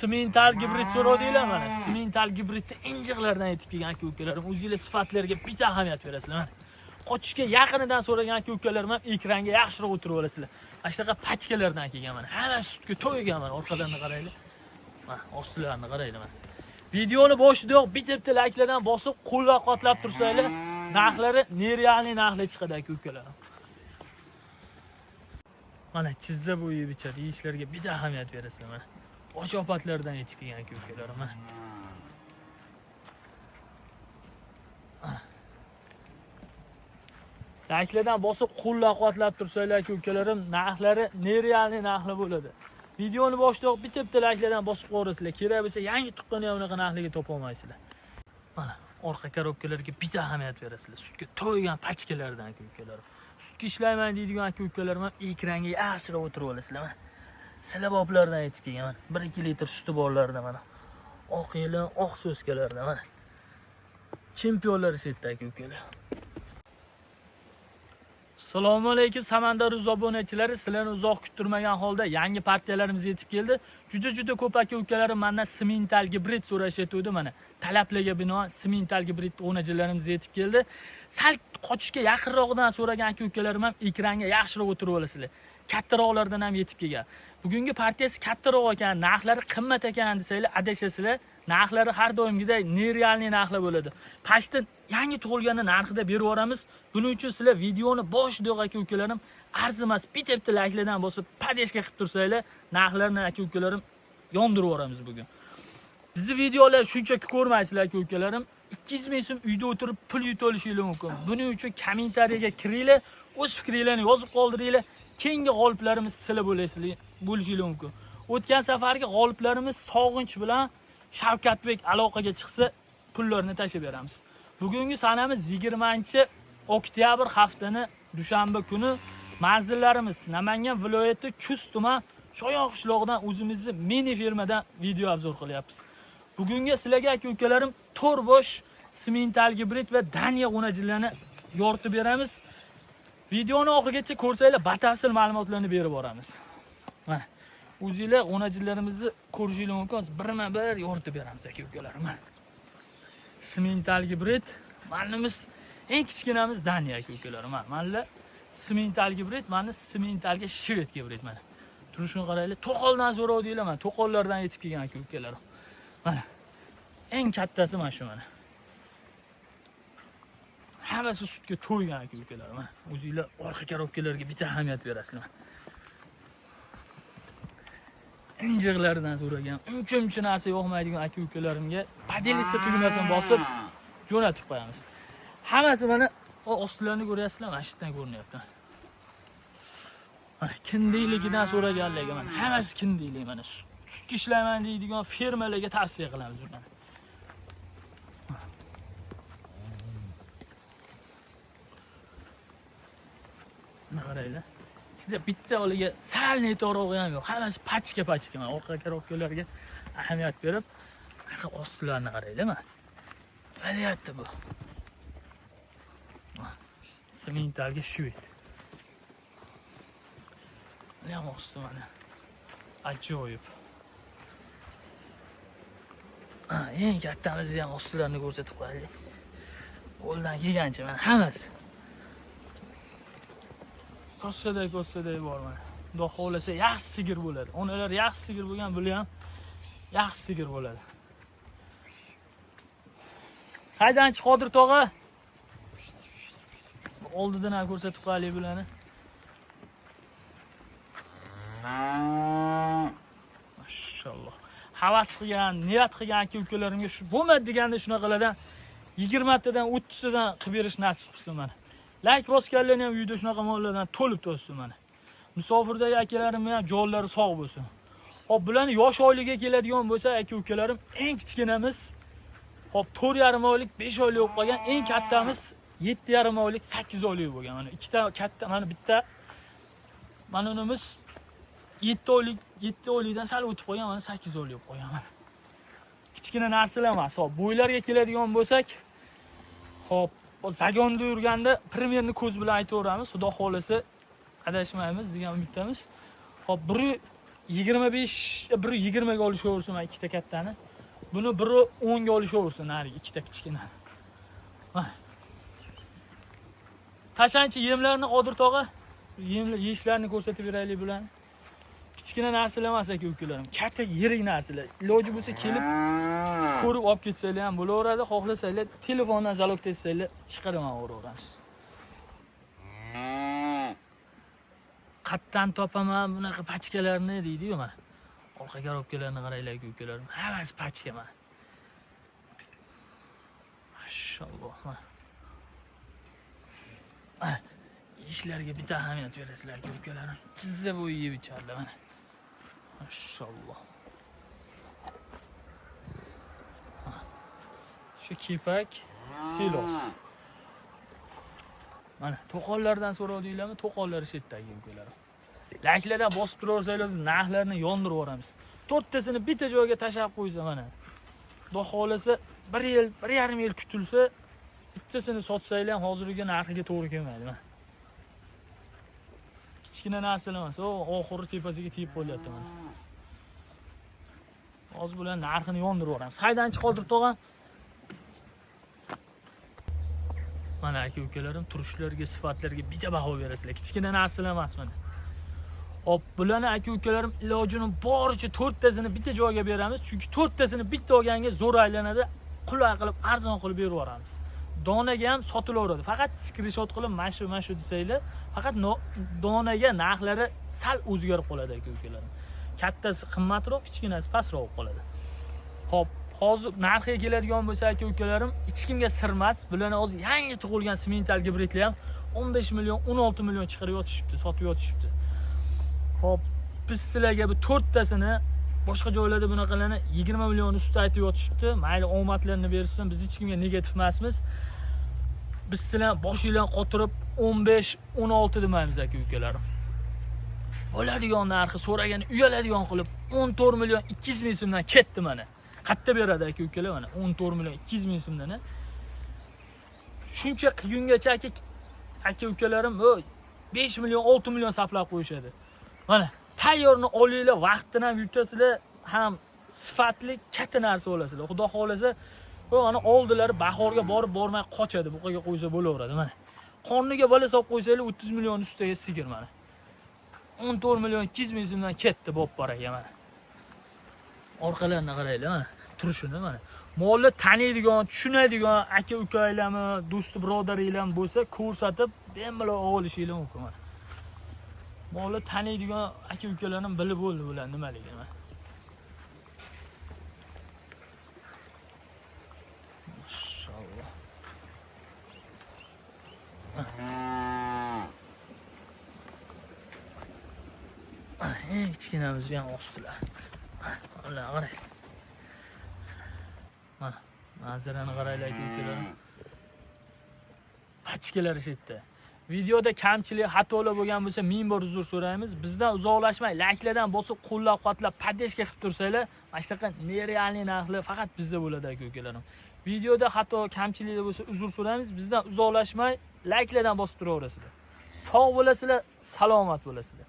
Simental gibrid so'rovdinglar mana. Simental gibridni injiqlardan yetib kelgan aka-ukalarim, o'zingizlar sifatlarga bitta ahamiyat berasizlar mana. Qochishga yaqinidan so'ragan aka-ukalarim ham ekranga yaxshiroq o'tirib olasizlar. Mana shunaqa pachkalardan kelgan mana. Hamma sutga to'ygan mana. Orqalarni qaranglar. Mana ostilarini qaranglar mana. Videoni boshidayoq bitta layklardan bosib, qo'llab-quvvatlab tursanglar, narxlari nerealniy narxlar chiqadi aka-ukalarim. Mana chizza bo'yi bichar ishlarga bitta ahamiyat berasizlar mana. Ochofatlardan yetib kelgan aka-ukalarim mana. Layklardan bosib qo'llab-quvvatlab tursanglar aka-ukalarim, narxlari nerealniy narxlar bo'ladi. Videoni boshidayoq bitta layklardan bosib qo'yasizlar. Kerak bo'lsa yangi tuqqani ham unaqa narxlarga topa olmaysizlar. Mana orqa korobkalarga bitta ahamiyat berasizlar. Sutga to'ygan pachkalardan aka-ukalarim. Sutga ishlayman deydigan aka-ukalarim ham ekranga yaxshiroq o'tirib olasizlar mana. Silaboblardan yetib kelgan mana. 1-2 litr suti borlarida mana. Oq yelin, oq so'skalarda mana. Chempionlar setda aka-ukalar. Assalomu alaykum Samandar obunachilari, sizlarni uzoq kuttirmagan holda yangi partiyalarimiz yetib keldi. Juda ko'p aka-ukalarim mendan simental gibrid so'rashyapti mana. Talablarga binoan simental gibrid o'rnachilarimiz yetib keldi. Sal qochishga yaqinroqdan so'ragan aka-ukalarim ham ekranga yaxshiroq o'tirib olasizlar. Kattaroqlardan ham yetib kelgan. Bugungi partiyasi kattaroq ekan, narxlari qimmat ekan desanglar adashasizlar. Narxlari har doimgidek nerealniy narxlar bo'ladi. Pashtin yangi tug'ilgani narxida berib yuboramiz. Buning uchun sizlar videoni boshidayoq aka-ukalarim arzimas bitta layklardan bosib padeshka qilib tursanglar, narxlarni aka-ukalarim yondirib yuboramiz bugun. Bizni videolar shunchaki ko'rmaysizlar aka-ukalarim. 200 ming so'm uyda o'tirib pul yutib olishingiz mumkin. Buning uchun kommentariyaga kiringlar, o'z fikringizni yozib qoldiringlar. Keyingi g'oliblarimiz sizlar bo'lishingiz mumkin. O'tgan safargi g'oliblarimiz Sog'inch bilan Shavkatbek aloqaga chiqsa, pullarni tashib beramiz. Bugungi sanamiz 20-oktyabr haftani dushanba kuni. Manzillarimiz Namangan viloyati Chust tuman Shoyoq qishlog'idan o'zimizni mini fermadan video obzor qilyapmiz. Bugungi sizlarga aka-ukalarim to'rbosh simental gibrid va Daniya o'rnachilarini yoritib beramiz. Videoni oxirigacha ko'rsanglar, batafsil ma'lumotlarni berib boramiz. Mana o'zingizlar o'rnachilarimizni ko'rishingiz mumkin. Birma-bir yoritib beramiz aka-ukalarim. Simental gibrid, manimiz eng kichkinamiz Daniya aka-ukalarim. Mana simental gibrid, mana simentalga shved gibrid mana. Turishini qaranglar, to'qoldan so'rovdinglar mana, to'qollardan yetib kelgan aka-ukalarim. Mana eng kattasi mana shu mana. Hammasi sutga to'ygan aka-ukalar mana. O'zingizlar orqa korobkalarga bitta ahamiyat berasizlar. Injiqlardan so'ragan, uncha narsa yo'qmaydigan aka-ukalarimga padelitsiya tugmasini bosib jo'natib qo'yamiz. Hammasi mana ostilarini ko'ryapsizlar, mana shundan ko'rinyapti. Mana kindiyligidan so'raganlarga mana hammasi kindiylik mana. Sutga ishlayman deydigan fermalarga tavsiya qilamiz buni. Qaranglar. Sizda bitta oliga sal netorog'i ham yo'q. Hammasi pachka mana. Orqa korobkalarga ahamiyat berib, mana ostilarini qaranglar mana. Valyapti bu. Simentalga shved. Mana osti mana. Ajoyib. Eng kattamizni ham ostilarini ko'rsatib qo'yaylik. Qo'ldan kelgancha mana hammasi. Ko'rsaday bor mana. Xudo xohlasa yaxshi sigir bo'ladi. Onalar yaxshi sigir bo'lgan, bular ham yaxshi sigir bo'ladi. Qaydanchi Qodir tog'a? Oldidan ham ko'rsatib qo'yaylik bularni. Mashalloh. Havas qilgan, niyat qilgan aka-ukalarimga shu bo'lmadi deganda shunaqalardan 20 tadan 30 tadan qilib berish nasib qilsin mana. Like bosganlarni ham uyda shunaqa mollardan to'lib tursin mana. Musofirdagi akalarim ham jonlari sog' bo'lsin. Hop, bularni yosh oyligiga keladigan bo'lsa aka-ukalarim, eng kichkinamiz hop 4,5 oylik, 5 oylik bo'lib qolgan, eng kattamiz 7,5 oylik, 8 oylik bo'lgan. Mana ikkita katta, mana bitta mana unimiz 7 oylikdan sal o'tib qolgan, mana 8 oylik bo'lib qolgan mana. Kichkina narsalar emas. Hop, bo'ylarga keladigan bo'lsak, hop zagonda yurganda premyerni ko'z bilan aytaveramiz. Xudo xolasa adashmaymiz degan umiddamiz. Hop, 25 biri 20 ga olishaversin mana ikkita kattani. Buni biri 10 ga olishaversin narigi ikkita kichkina. Mana. Tashanchi yemlarni Qodir tog'a, yeyishlarini ko'rsatib beraylik bular. Kichkina narsalar emas aka-ukalarim, katta yirik narsalar. Iloji bo'lsa kelib ko'rib olib ketsanglar ham bo'laveradi, xohlasanglar telefondan zalog tetsanglar chiqarib olaveramiz. Qatdan topaman bunaqa pachkalarni deydi-yu mana. Orqa garobkalarni qaranglar aka-ukalarim, hammasi pachka mana. Mashalloh. İşlarga bitta ahamiyat berasizlar aka-ukalarim. Chizza bo'yi yeb icharlar mana. Mashalloh. Shu kipak silos. Mana to'qonlardan so'rovdinglarmi? To'qonlar shetdagi ukalarim. Layklardan bosib turaversangiz, narxlarni yondirib yuboramiz. 4 tasini bitta joyga tashab qo'ysa mana. Xudo xolasa 1 yil, 1,5 yil kutilsa, bittasini sotsanglar ham hozirgi narxiga to'g'ri kelmaydi mana. Kichkina narsalar emas, o oxiri tepasiga tegib qo'yapti mana. Hozir bilan narxini yondirib yuboramiz. Haydanchi Qodir tog'a. Mana aka-ukalarim, turishlarga, sifatlarga bitta baho berasizlar. Kichkina narsalar emas mana. Hop, bularni aka-ukalarim ilojini boricha 4 tasini bitta joyga beramiz, chunki 4 tasini bitta olganga zo'r aylanadi, qulay qilib, arzon qilib berib yuboramiz. Donaga ham sotilaveradi. Faqat screenshot qilib, mana shu desanglar, faqat donaga narxlari sal o'zgarib qoladi aka-ukalarim. Kattasi qimmatroq, kichkinasi pastroq qoladi. Hop, hozir narxiga keladigan bo'lsa aka-ukalarim, hech kimga sir emas. Bularni hozir yangi tug'ilgan semental gibridlar ham 15 million, 16 million chiqarib yotishibdi, sotib yotishibdi. Hop, biz sizlarga bu 4 tasini boshqa joylarda bunaqalarni 20 million ustida aytib yotishibdi. Mayli omadlarini bersin, biz hech kimga negativ emasmiz. Biz sizlar boshinglarni qotirib 15, 16 demaymiz aka-ukalarim. Bo'ladigan narxi so'ragani uyaladigan qilib 14 million 200 ming so'mdan ketdi mana. Qatta beradi aka-ukalar mana 14 million 200 ming so'mdan. Shuncha qiyungacha aka-ukalarim 5 million 6 million sarflab qo'yishadi. Mana tayyorni olinglar, vaqtini ham yutasizlar, ham sifatli katta narsa olasizlar. Xudo xolasa, ana oldilari bahorga borib bormay qochadi, buqaga qo'ysa bo'laveradi mana. Qorniga bola solib qo'ysanglar 30 million ustiga sigir mana. 14 million 200 ming so'mdan ketdi bo'p-baraga mana. Orqalarini qaranglar mana, turishini mana. Molni taniydigan, tushunadigan aka-ukalarmi, do'sti birodaringlar bo'lsa, ko'rsatib, bemalol olishinglar mumkin mana. Molni taniydigan aka-ukalarning bilib bo'ldi bular nimaligini mana. Mashalloh. Kichkinamiz ham ostilar. Mana qarang. Mana manzarani qaranglar aka-ukalarim. Pachkalar shetda. Videoda kamchilik, xatolar bo'lgan bo'lsa, ming bor uzr so'raymiz. Bizdan uzoqlashmay, layklardan bosib, qo'llab-quvvatlab, podдержка qilib tursanglar, mana shunaqa nerealniy narxlar faqat bizda bo'ladi aka-ukalarim. Videoda xato, kamchiliklar bo'lsa, uzr so'raymiz. Bizdan uzoqlashmay, layklardan bosib turaverasizlar. Sog' bo'lasizlar, salomat bo'lasizlar.